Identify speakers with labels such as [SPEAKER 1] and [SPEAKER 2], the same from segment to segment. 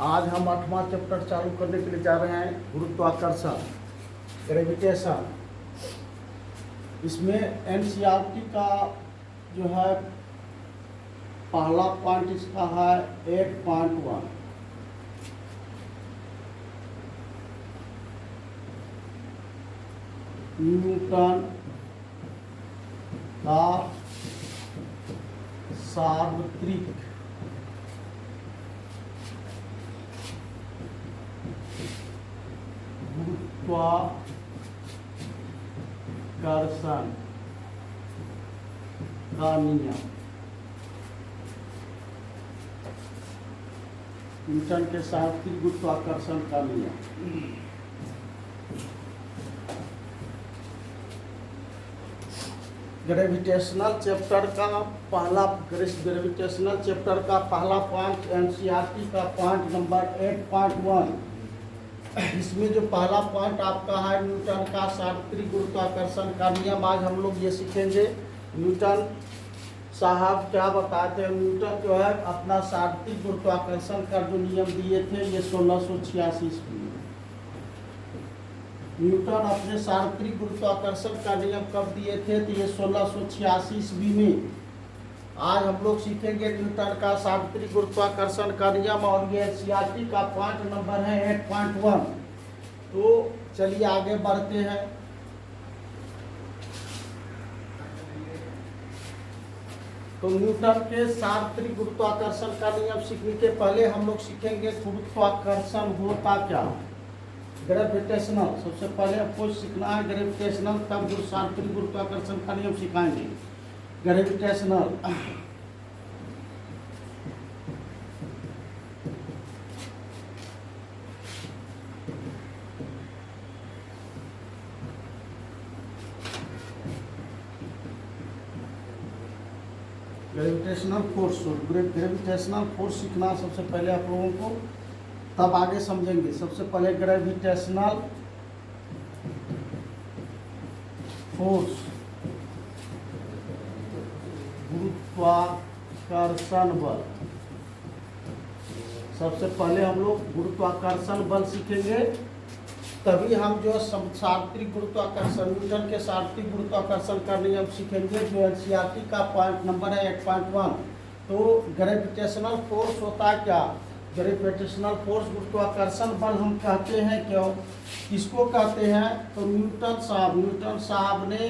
[SPEAKER 1] आज हम 8वां चैप्टर चालू करने के लिए जा रहे हैं, गुरुत्वाकर्षण, ग्रेविटेशन। इसमें एनसीईआरटी का जो है पहला पॉइंट इसका है 8.1। न्यूटन का सार्वत्रिक गुरुत्वाकर्षण का नियम। न्यूटन के सार्वत्रिक गुरुत्वाकर्षण का नियम। ग्रेविटेशनल चैप्टर का पहला पॉइंट एनसीईआरटी का पॉइंट नंबर 8.1। इसमें जो पहला पॉइंट आपका है न्यूटन का सार्वत्रिक गुरुत्वाकर्षण का नियम। आज हम लोग ये सीखेंगे न्यूटन साहब क्या बताते हैं। न्यूटन जो है अपना सार्वत्रिक गुरुत्वाकर्षण का जो नियम दिए थे ये 1686 ईस्वी में। न्यूटन अपने सार्वत्रिक गुरुत्वाकर्षण का नियम कब दिए थे तो ये 1686 ईस्वी में। आज हम लोग सीखेंगे न्यूटन का सार्वत्रिक गुरुत्वाकर्षण का नियम और ये एनसीईआरटी का पॉइंट नंबर है 8.1। तो चलिए आगे बढ़ते हैं। तो न्यूटन के सार्वत्रिक गुरुत्वाकर्षण का नियम सीखने के पहले हम लोग सीखेंगे गुरुत्वाकर्षण होता क्या। ग्रेविटेशनल सबसे पहले आपको सीखना है ग्रेविटेशनल, तब जो सार्वत्रिक गुरुत्वाकर्षण का नियम सिखाएंगे। ग्रेविटेशनल ग्रेविटेशनल फोर्स सीखना सबसे पहले आप लोगों को, तब आगे समझेंगे। सबसे पहले ग्रेविटेशनल फोर्स, गुरुत्वाकर्षण बल। सबसे पहले हम लोग गुरुत्वाकर्षण बल सीखेंगे, तभी हम जो सार्वत्रिक गुरुत्वाकर्षण न्यूटन के सार्वत्रिक गुरुत्वाकर्षण का नियम सीखेंगे जो एनसीईआरटी का पॉइंट नंबर है 8.1। तो ग्रेविटेशनल फोर्स होता है क्या। ग्रेविटेशनल फोर्स गुरुत्वाकर्षण बल हम कहते हैं, क्यों किसको कहते हैं तो न्यूटन साहब ने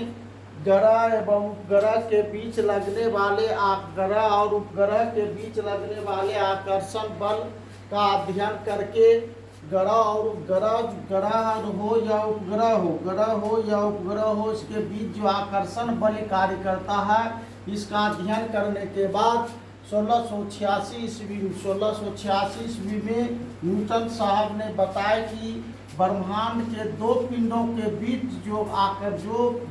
[SPEAKER 1] ग्रह एवं उपग्रह के बीच लगने वाले ग्रह और उपग्रह के बीच लगने वाले आकर्षण बल का अध्ययन करके ग्रह और ग्रह हो या उपग्रह हो इसके बीच जो आकर्षण बल कार्य करता है, इसका अध्ययन करने के बाद 1686 ईस्वी में न्यूटन साहब ने बताया कि ब्रह्मांड के दो पिंडों के बीच जो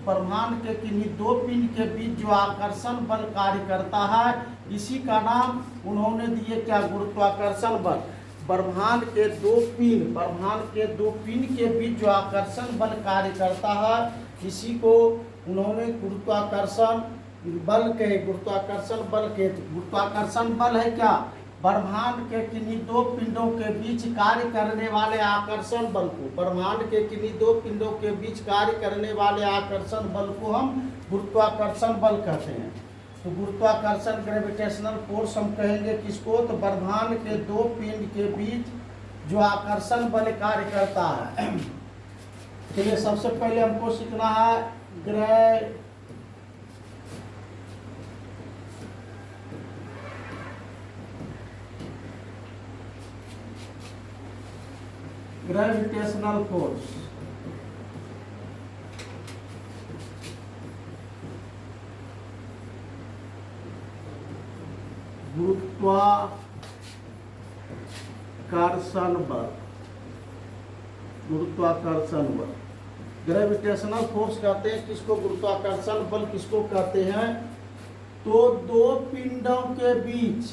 [SPEAKER 1] ब्रह्मांड के किन्हीं दो पिंड के बीच जो आकर्षण बल कार्य करता है, इसी का नाम उन्होंने दिए क्या, गुरुत्वाकर्षण बल। ब्रह्मांड के दो पिंड के बीच जो आकर्षण बल कार्य करता है, इसी को उन्होंने गुरुत्वाकर्षण बल कहे। गुरुत्वाकर्षण बल है क्या, ब्रह्मांड के किन्हीं दो पिंडों के बीच कार्य करने वाले आकर्षण बल को, ब्रह्मांड के किन्हीं दो पिंडों के बीच कार्य करने वाले आकर्षण बल को हम गुरुत्वाकर्षण बल कहते हैं। तो गुरुत्वाकर्षण ग्रेविटेशनल फोर्स हम कहेंगे किसको, तो ब्रह्मांड के दो पिंड के बीच जो आकर्षण बल कार्य करता है। चलिए सबसे पहले हमको सीखना है ग्रेविटेशनल फोर्स। गुरुत्वाकर्षण बल ग्रेविटेशनल फोर्स कहते हैं किसको, गुरुत्वाकर्षण बल किसको कहते हैं। तो दो पिंडों के बीच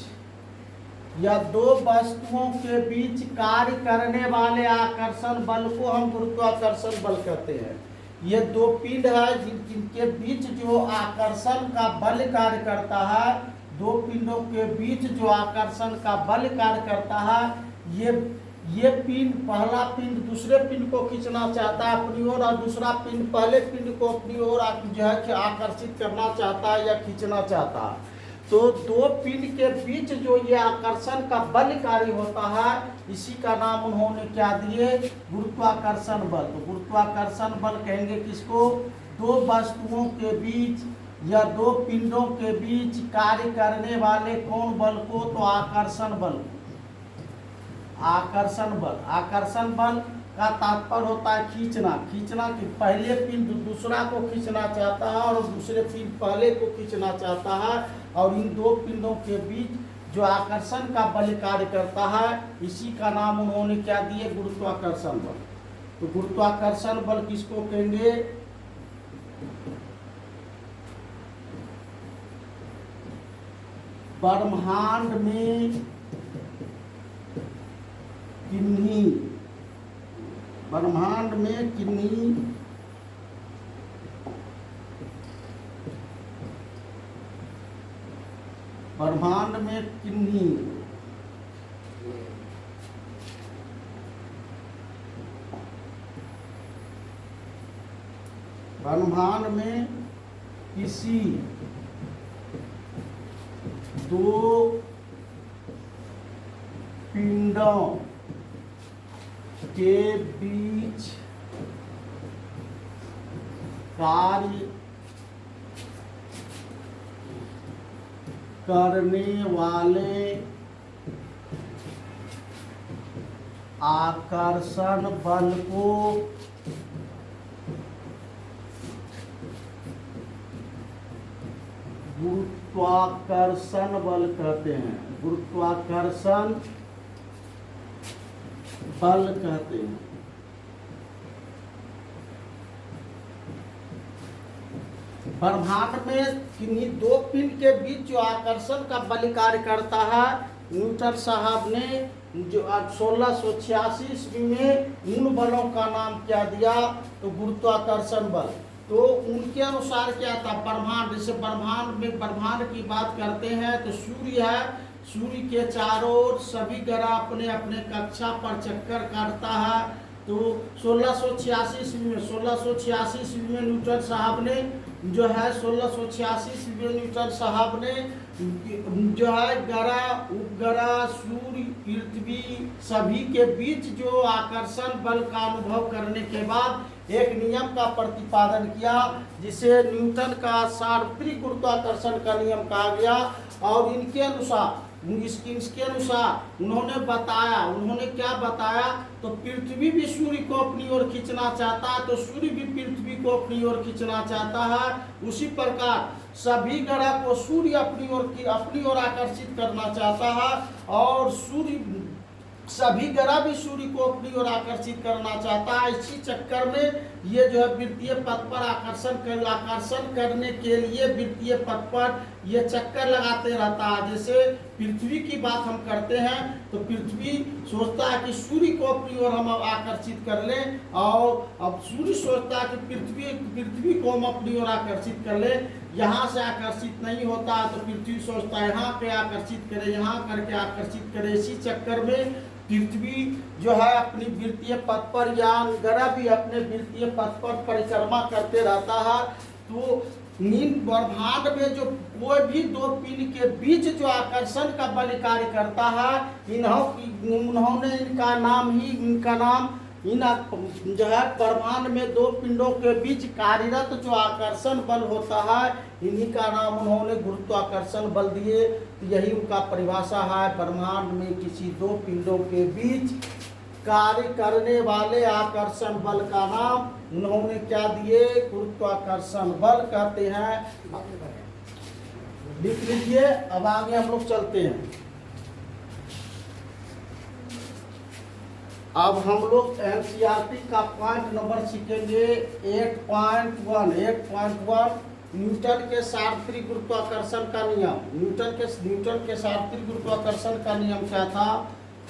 [SPEAKER 1] या दो वस्तुओं के बीच कार्य करने वाले आकर्षण बल को हम गुरुत्वाकर्षण बल कहते हैं। ये दो पिंड है जिनके बीच जो आकर्षण का बल कार्य करता है, दो पिंडों के बीच जो आकर्षण का बल कार्य करता है, ये पिंड, पहला पिंड दूसरे पिंड को खींचना चाहता है अपनी ओर, और दूसरा पिंड पहले पिंड को अपनी ओर जो है आकर्षित करना चाहता है या खींचना चाहता है। तो दो पिंड के बीच जो ये आकर्षण का बल कार्य होता है, इसी का नाम उन्होंने क्या दिए, गुरुत्वाकर्षण बल। तो गुरुत्वाकर्षण बल कहेंगे किसको, दो वस्तुओं के बीच या दो पिंडों के बीच कार्य करने वाले कौन बल को, तो आकर्षण बल। आकर्षण बल, आकर्षण बल का तात्पर्य होता है खींचना। खींचना कि पहले पिंड दूसरा को खींचना चाहता है और दूसरे पिंड पहले को खींचना चाहता है, और इन दो पिंडों के बीच जो आकर्षण का बल कार्य करता है, इसी का नाम उन्होंने क्या दिए, गुरुत्वाकर्षण बल। तो गुरुत्वाकर्षण बल किसको कहेंगे, ब्रह्मांड में किन्हीं, ब्रह्मांड में किन्हीं ब्रह्मांड में किन्हीं ब्रह्मांड में किसी दो पिंडों के बीच कार्य करने वाले आकर्षण बल को गुरुत्वाकर्षण बल कहते हैं। गुरुत्वाकर्षण बल कहते हैं। ब्रह्मांड में किन्हीं दो पिंड के बीच जो आकर्षण का बल कार्य करता है, न्यूटन साहब ने जो 1686 ईस्वी में उन बलों का नाम क्या दिया, तो गुरुत्वाकर्षण बल। तो उनके अनुसार क्या था, ब्रह्मांड, जैसे ब्रह्मांड में, ब्रह्मांड की बात करते हैं तो सूर्य है, सूर्य के चारों ओर सभी ग्रह अपने अपने कक्षा पर चक्कर काटता है। तो 1686 ईस्वी में न्यूटन साहब ने जो है 1686 ईस्वी में न्यूटन साहब ने जो है ग्रह, उपग्रह, सूर्य, पृथ्वी सभी के बीच जो आकर्षण बल का अनुभव करने के बाद एक नियम का प्रतिपादन किया, जिसे न्यूटन का सार्वत्रिक गुरुत्वाकर्षण का नियम कहा गया। और इनके अनुसार, इसके अनुसार उन्होंने क्या बताया, तो पृथ्वी भी सूर्य को अपनी ओर खींचना चाहता है, तो सूर्य भी पृथ्वी को अपनी ओर खींचना चाहता है। उसी प्रकार सभी ग्रह को सूर्य अपनी ओर आकर्षित करना चाहता है, और सभी ग्रह भी सूर्य को अपनी ओर आकर्षित करना चाहता है। इसी चक्कर में ये जो है वृत्तीय पथ पर आकर्षण करने के लिए वृत्तीय पथ पर ये चक्कर लगाते रहता है। जैसे पृथ्वी की बात हम करते हैं तो पृथ्वी सोचता है कि सूर्य को अपनी ओर हम आकर्षित कर लें, और अब सूर्य सोचता है कि पृथ्वी को हम अपनी ओर आकर्षित कर लें। यहाँ से आकर्षित नहीं होता तो पृथ्वी सोचता है यहाँ पे आकर्षित करे, यहाँ करके आकर्षित करे। इसी चक्कर में पृथ्वी जो है अपनी वृत्तीय पथ पर, या ग्रह भी अपने वृत्तीय पथ पर परिक्रमा करते रहता है। तो ब्रह्मांड में जो कोई भी दो पिंड के बीच जो आकर्षण का बल कार्य करता है, उन्होंने इनका नाम जो है ब्रह्मांड में दो पिंडों के बीच कार्यरत जो आकर्षण बल होता है, इन्हीं का नाम उन्होंने गुरुत्वाकर्षण बल दिए। तो यही उनका परिभाषा है, ब्रह्मांड में किसी दो पिंडों के बीच कार्य करने वाले आकर्षण बल का नाम उन्होंने क्या दिए, गुरुत्वाकर्षण बल कहते हैं। लिख लीजिए। अब आगे हम लोग चलते हैं। अब हम लोग एनसीईआरटी का पॉइंट नंबर सीखेंगे 8.1 न्यूटन के सार्वत्रिक गुरुत्वाकर्षण का नियम। न्यूटन के सार्वत्रिक गुरुत्वाकर्षण का नियम क्या था,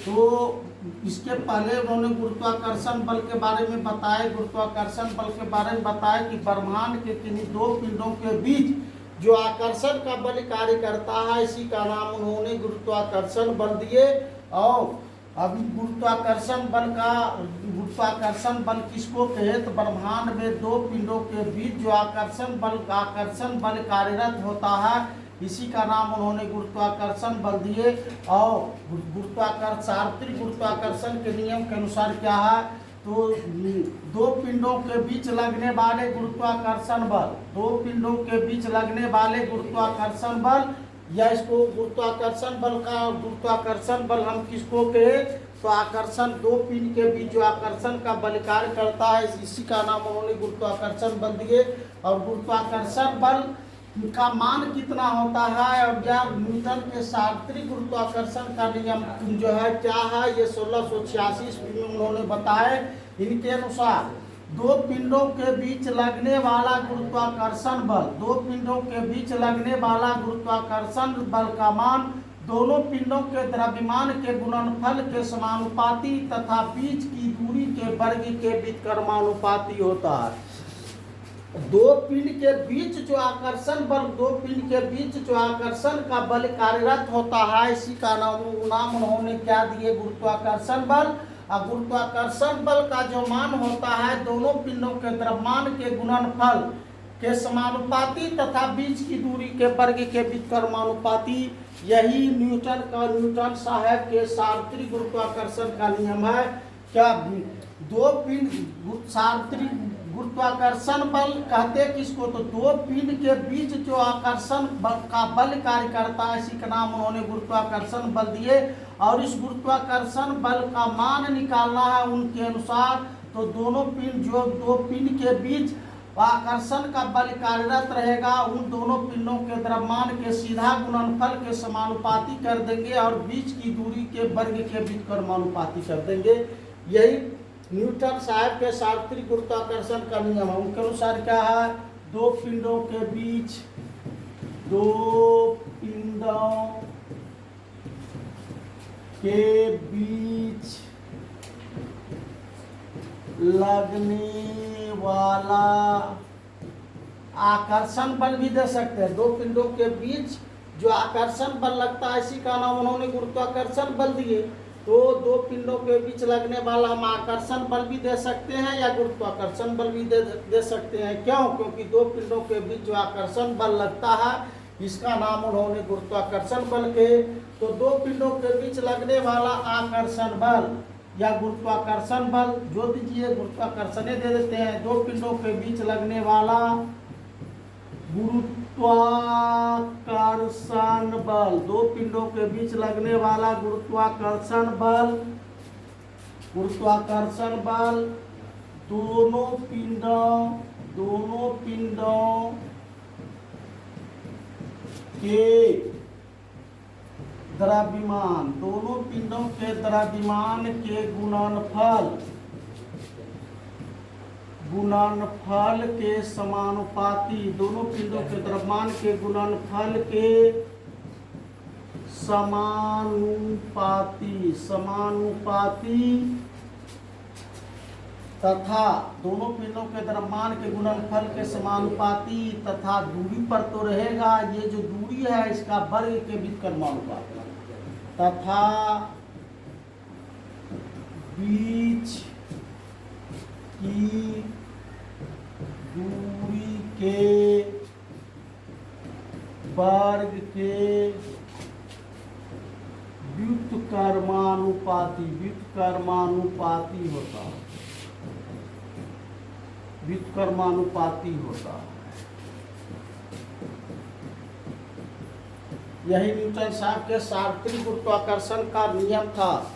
[SPEAKER 1] तो इसके पहले उन्होंने गुरुत्वाकर्षण बल के बारे में बताया। गुरुत्वाकर्षण बल के बारे में बताया कि ब्रह्मांड के किन्हीं दो पिंडों के बीच जो आकर्षण का बल कार्य करता है, इसी का नाम उन्होंने गुरुत्वाकर्षण बल दिए। और अभी गुरुत्वाकर्षण बल किसको कहे? तो ब्रह्मांड में दो पिंडों के बीच जो आकर्षण बल कार्यरत होता है, इसी का नाम उन्होंने गुरुत्वाकर्षण बल दिए। और सार्वत्रिक गुरुत्वाकर्षण के नियम के अनुसार क्या है? तो दो पिंडों के बीच लगने वाले गुरुत्वाकर्षण बल, या इसको गुरुत्वाकर्षण बल हम किसको कहे? तो आकर्षण, दो पिंड के बीच जो आकर्षण का बल कार्य करता है, इसी का नाम उन्होंने गुरुत्वाकर्षण बल दिए। और गुरुत्वाकर्षण बल का मान कितना होता है? और या न्यूटन के सार्वत्रिक गुरुत्वाकर्षण का नियम जो है क्या है? ये 1686 ईस्वी में उन्होंने बताए। इनके अनुसार दो पिंडों के बीच लगने वाला गुरुत्वाकर्षण बल का मान दोनों पिंडों के द्रव्यमान के गुणनफल के समानुपाती तथा बीच की दूरी के वर्ग के व्युत्क्रमानुपाती होता है। दो पिंड के बीच जो आकर्षण का बल कार्यरत होता है, इसी का नाम उन्होंने क्या दिए? गुरुत्वाकर्षण बल। और गुरुत्वाकर्षण बल का जो मान होता है, दोनों पिंडों के द्रव्यमान के गुणनफल के समानुपाती तथा बीच की दूरी के वर्ग के व्युत्क्रमानुपाती। यही न्यूटन साहब के सार्वत्रिक गुरुत्वाकर्षण का नियम है। क्या दो पिंड सार्वत्रिक गुरुत्वाकर्षण बल कहते किसको? तो दो पिंड के बीच जो आकर्षण का बल कार्य करता है, इसी का नाम उन्होंने गुरुत्वाकर्षण बल दिए। और इस गुरुत्वाकर्षण बल का मान निकालना है उनके अनुसार। तो दो पिंड के बीच आकर्षण का बल कार्यरत रहेगा, उन दोनों पिंडों के द्रव्यमान के सीधा गुणनफल के समानुपाती कर देंगे और बीच की दूरी के वर्ग के व्युत्क्रमानुपाती कर देंगे। यही न्यूटन साहब के सार्वत्रिक गुरुत्वाकर्षण का नियम है। उनके अनुसार क्या है? दो पिंडों के बीच लगने वाला आकर्षण बल भी दे सकते हैं। दो पिंडों के बीच जो आकर्षण बल लगता है, इसी का नाम उन्होंने गुरुत्वाकर्षण बल दिए। तो दो पिंडों के बीच लगने वाला हम आकर्षण बल भी दे सकते हैं या गुरुत्वाकर्षण बल भी दे सकते हैं। क्यों? क्योंकि दो पिंडों के बीच जो आकर्षण बल लगता है, इसका नाम उन्होंने गुरुत्वाकर्षण बल के। तो दो पिंडों के बीच लगने वाला आकर्षण बल या गुरुत्वाकर्षण बल, जो दीजिए गुरुत्वाकर्षण दे देते हैं। दो पिंडों के बीच लगने वाला गुरुत्वाकर्षण बल, दो पिंडों के बीच लगने वाला गुरुत्वाकर्षण बल दोनों पिंडों के द्रव्यमान के गुणनफल के समानुपाती, दोनों पिंडों के द्रव्यमान के गुणनफल के समानुपाती तथा दोनों पिंडों के द्रव्यमान के गुणनफल के समानुपाती तथा दूरी पर तो रहेगा, ये जो दूरी है इसका वर्ग के व्युत्क्रमानुपाती तथा बीच की दूरी के वर्ग के व्युत्क्रमानुपाती होता है। यही न्यूटन साहब के सार्वत्रिक गुरुत्वाकर्षण का नियम था।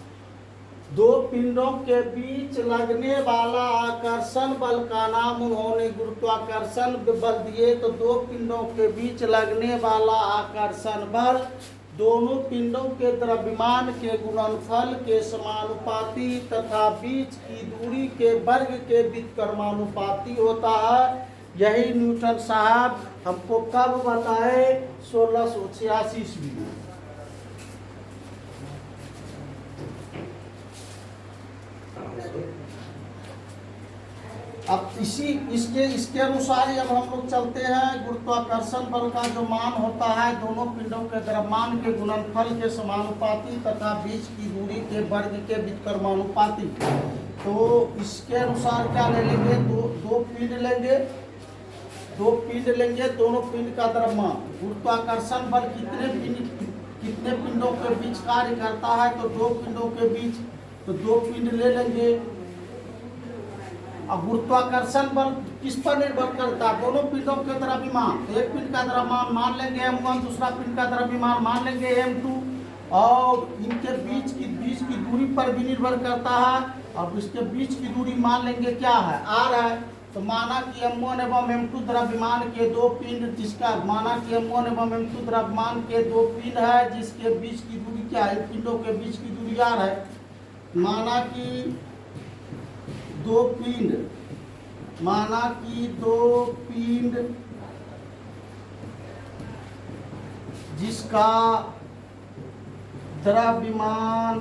[SPEAKER 1] दो पिंडों के बीच लगने वाला आकर्षण बल का नाम उन्होंने गुरुत्वाकर्षण बल दिए। तो दो पिंडों के बीच लगने वाला आकर्षण बल दोनों पिंडों के द्रव्यमान के गुणनफल के समानुपाती तथा बीच की दूरी के वर्ग के व्युत्क्रमानुपाती होता है। यही न्यूटन साहब हमको कब बताए? 1686 ईस्वी में। अब इसके अनुसार ही अब हम लोग चलते हैं। गुरुत्वाकर्षण बल का जो मान होता है दोनों पिंडों के द्रव्यमान के गुणनफल के समानुपाती तथा बीच की दूरी के वर्ग के व्युत्क्रमानुपाती। तो इसके अनुसार क्या ले लेंगे, दो पिंड लेंगे, दोनों पिंड का द्रव्यमान। गुरुत्वाकर्षण बल कितने पिंडों के बीच कार्य करता है, तो दो पिंडों के बीच, तो दो पिंड ले लेंगे। अब गुरुत्वाकर्षण बल किस पर निर्भर करता है, दोनों पिंडों के द्रव्यमान। एक पिंड का द्रव्यमान मान लेंगे m1, दूसरा पिंड का द्रव्यमान मान लेंगे m2, और इनके बीच की दूरी पर भी निर्भर करता है। अब इसके बीच की दूरी मान लेंगे क्या है, r है। तो माना कि m1 एवं m2 द्रव्यमान के दो पिंड, जिसका माना कि m1 एवं m2 द्रव्यमान के दो पिंड है, जिसके बीच की दूरी क्या है, पिंडों के बीच की दूरी r है। माना कि दो पिंड जिसका द्रव्यमान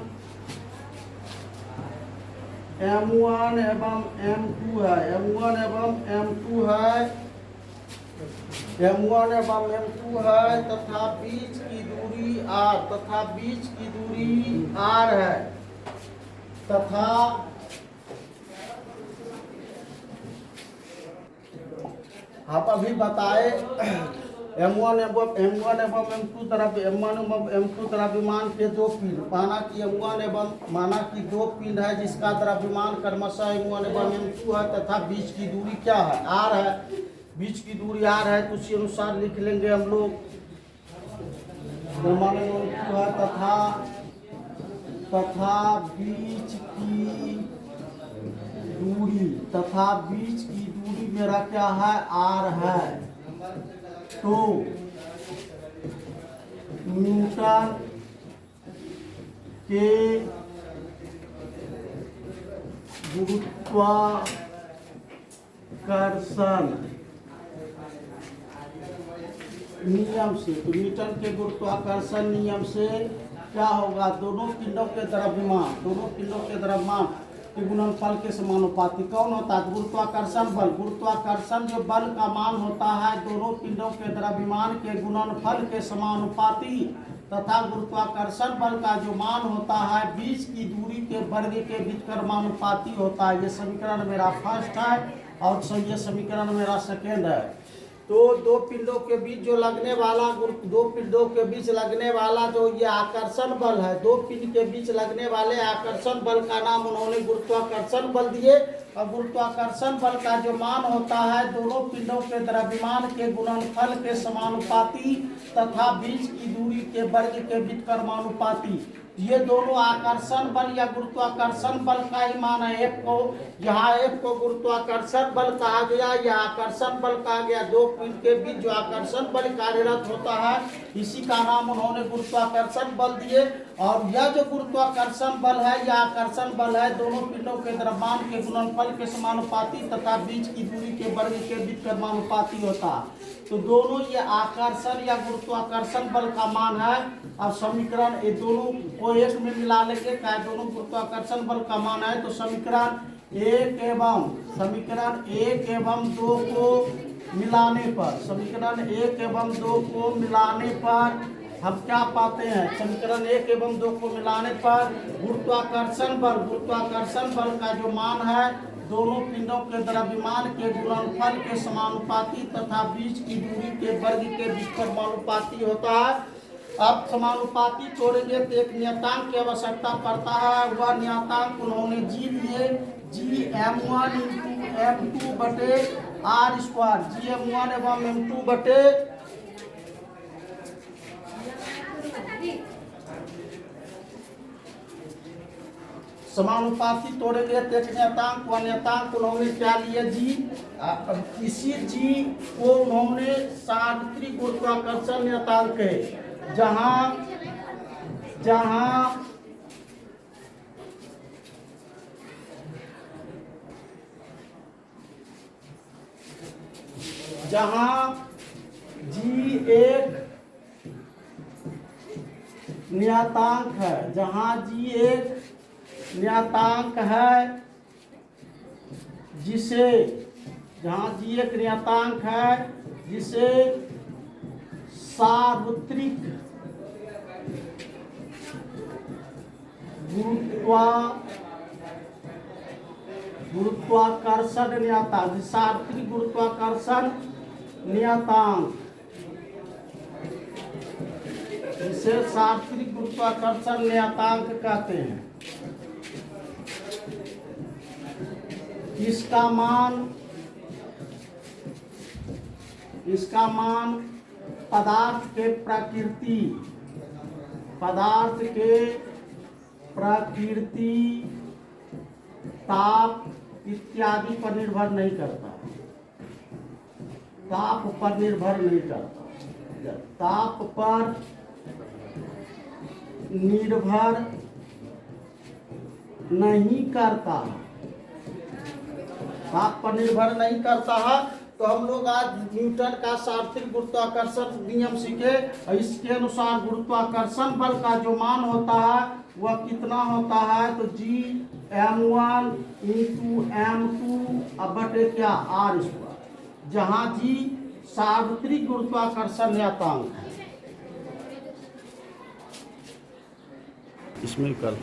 [SPEAKER 1] m1 एवं m2 है, m1 एवं m2 है, तथा बीच की दूरी r है, तथा आप अभी बताए m1 एवं m2 द्रव्यमान के दो पिंड। माना कि दो पिंड है जिसका द्रव्यमान क्रमशः m1 एवं m2 है, तथा बीच की दूरी क्या है, r है। बीच की दूरी r है, तो उसी अनुसार लिख लेंगे हम लोग। तथा बीच की दूरी मेरा क्या है, r है। तो न्यूटन के गुरुत्वाकर्षण नियम से, तो न्यूटन के गुरुत्वाकर्षण नियम से क्या होगा, दोनों पिंडों के द्रव्यमान के गुणनफल के समानुपाती। कौन होता है, गुरुत्वाकर्षण बल। गुरुत्वाकर्षण जो बल का मान होता है दोनों पिंडों के द्रव्यमान के गुणनफल के समानुपाती, तथा गुरुत्वाकर्षण बल का जो मान होता है बीच की दूरी के वर्ग के व्युत्क्रमानुपाती होता है। ये समीकरण मेरा फर्स्ट है और ये समीकरण मेरा सेकेंड है। तो दो पिंडों के बीच लगने वाला जो ये आकर्षण बल है, दो पिंड के बीच लगने वाले आकर्षण बल का नाम उन्होंने गुरुत्वाकर्षण बल दिए। और गुरुत्वाकर्षण बल का जो मान होता है दोनों पिंडों के द्रव्यमान के गुणनफल के समानुपाती तथा बीच की दूरी के वर्ग के व्युत्क्रमानुपाती। ये दोनों आकर्षण बल या गुरुत्वाकर्षण बल का ही मान है। F को गुरुत्वाकर्षण बल कहा गया या आकर्षण बल कहा गया। दो पिंड के बीच जो आकर्षण बल कार्यरत होता है इसी का नाम उन्होंने गुरुत्वाकर्षण बल दिए। और यह जो गुरुत्वाकर्षण बल है या आकर्षण बल है दोनों पिंडों के द्रव्यमान के गुणनफल के समानुपाती तथा बीच की दूरी के वर्ग के व्युत्क्रमानुपाती होता है। तो दोनों ये आकर्षण या गुरुत्वाकर्षण बल का मान है। अब समीकरण ये दोनों को एक में मिला लेंगे, क्या दोनों गुरुत्वाकर्षण बल का मान है। तो समीकरण एक एवं दो को मिलाने पर हम क्या पाते हैं, समीकरण 1 एवं 2 को मिलाने पर गुरुत्वाकर्षण बल का जो मान है दोनों पिंडों के द्रव्यमान के गुणनफल के समानुपाती तथा बीच की दूरी के वर्ग के व्युत्क्रमानुपाती होता है। अब समानुपाती तोड़ेंगे तो एक नियतांक की आवश्यकता पड़ता है। वह नियतांक उन्होंने जी लिए, जी m1 × m2 बटे r स्क्वायर, जी m1 एवं m2 बटे समानुपाती तोड़ेंगे तो एक नियतांक उन्होंने क्या लिया, जी। इसी जी को उन्होंने सार्वत्रिक गुरुत्वाकर्षण नियतांक है, जहां जी एक नियतांक है, जिसे, जहाँ जी एक नियतांक है, जिसे सार्वत्रिक गुरुत्वाकर्षण नियतांक, सार्वत्रिक गुरुत्वाकर्षण नियतांक, इसे सार्वत्रिक गुरुत्वाकर्षण नियतांक कहते हैं। इसका मान पदार्थ के प्रकृति, ताप इत्यादि पर निर्भर नहीं करता। ताप पर निर्भर नहीं करता। ताप पर निर्भर नहीं करता, ताप पर निर्भर नहीं करता है। तो हम लोग आज न्यूटन का सार्वत्रिक गुरुत्वाकर्षण नियम सीखे, और इसके अनुसार गुरुत्वाकर्षण बल का जो मान होता है वह कितना होता है, तो G(m1) × m2 अब बटे क्या r², जहाँ G सार्वत्रिक गुरुत्वाकर्षण नियतांक है। इसमें कर,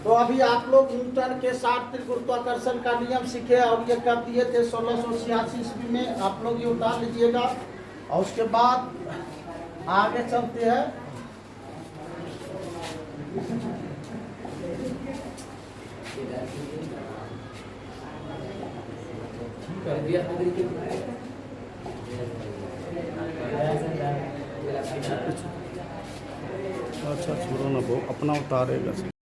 [SPEAKER 1] तो अभी आप लोग न्यूटन के सार्वत्रिक गुरुत्वाकर्षण का नियम सीखे, और ये कर दिए थे 1686 ईस्वी में। आप लोग ये उतार लीजिएगा, और उसके बाद आगे चलते हैं। अच्छा छोड़ो ना, वो अपना उतारेगा।